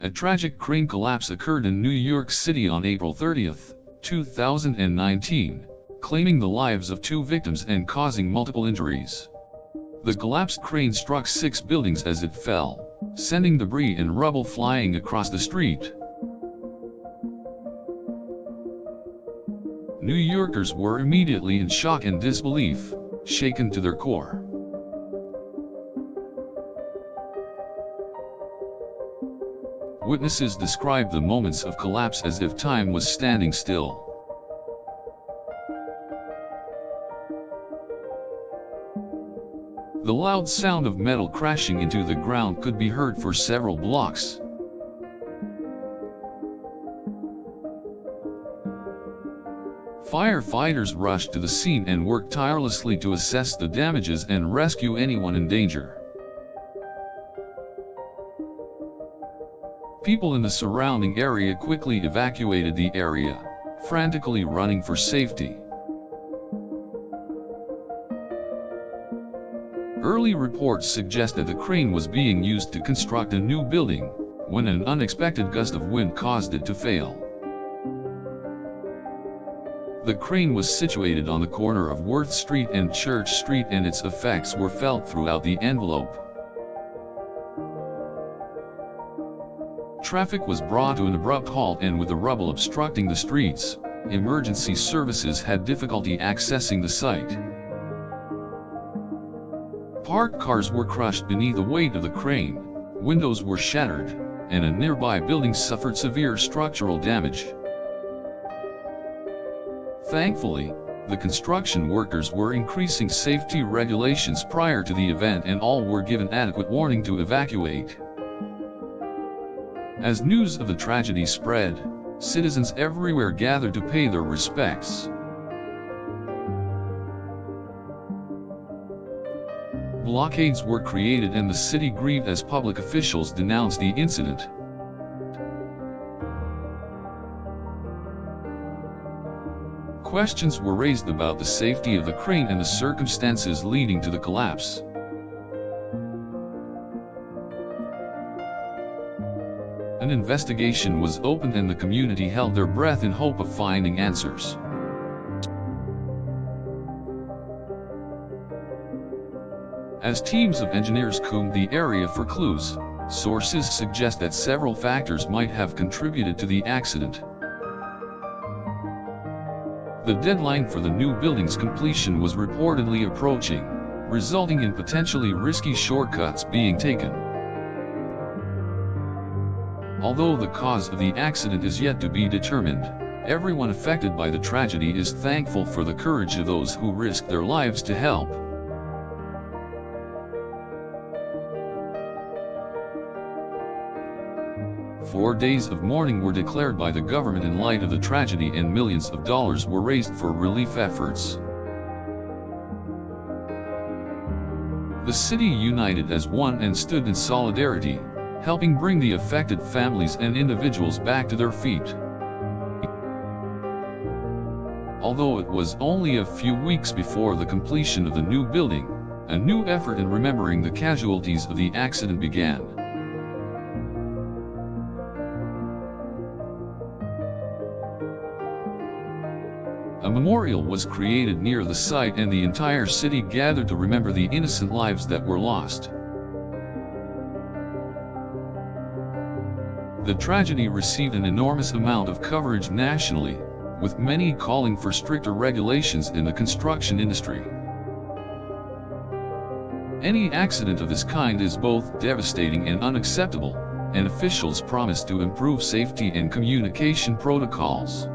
A tragic crane collapse occurred in New York City on April 30, 2019, claiming the lives of 2 victims and causing multiple injuries. The collapsed crane struck 6 buildings as it fell, sending debris and rubble flying across the street. New Yorkers were immediately in shock and disbelief, shaken to their core. Witnesses described the moments of collapse as if time was standing still. The loud sound of metal crashing into the ground could be heard for several blocks. Firefighters rushed to the scene and worked tirelessly to assess the damages and rescue anyone in danger. People in the surrounding area quickly evacuated the area, frantically running for safety. Early reports suggest that the crane was being used to construct a new building, when an unexpected gust of wind caused it to fail. The crane was situated on the corner of Worth Street and Church Street, and its effects were felt throughout the envelope. Traffic was brought to an abrupt halt, and with the rubble obstructing the streets, emergency services had difficulty accessing the site. Parked cars were crushed beneath the weight of the crane, windows were shattered, and a nearby building suffered severe structural damage. Thankfully, the construction workers were increasing safety regulations prior to the event, and all were given adequate warning to evacuate. As news of the tragedy spread, citizens everywhere gathered to pay their respects. Blockades were created and the city grieved as public officials denounced the incident. Questions were raised about the safety of the crane and the circumstances leading to the collapse. An investigation was opened and the community held their breath in hope of finding answers. As teams of engineers combed the area for clues, sources suggest that several factors might have contributed to the accident. The deadline for the new building's completion was reportedly approaching, resulting in potentially risky shortcuts being taken. Although the cause of the accident is yet to be determined, everyone affected by the tragedy is thankful for the courage of those who risked their lives to help. Four days of mourning were declared by the government in light of the tragedy, and millions of dollars were raised for relief efforts. The city united as one and stood in solidarity, helping bring the affected families and individuals back to their feet. Although it was only a few weeks before the completion of the new building, a new effort in remembering the casualties of the accident began. A memorial was created near the site, and the entire city gathered to remember the innocent lives that were lost. The tragedy received an enormous amount of coverage nationally, with many calling for stricter regulations in the construction industry. Any accident of this kind is both devastating and unacceptable, and officials promise to improve safety and communication protocols.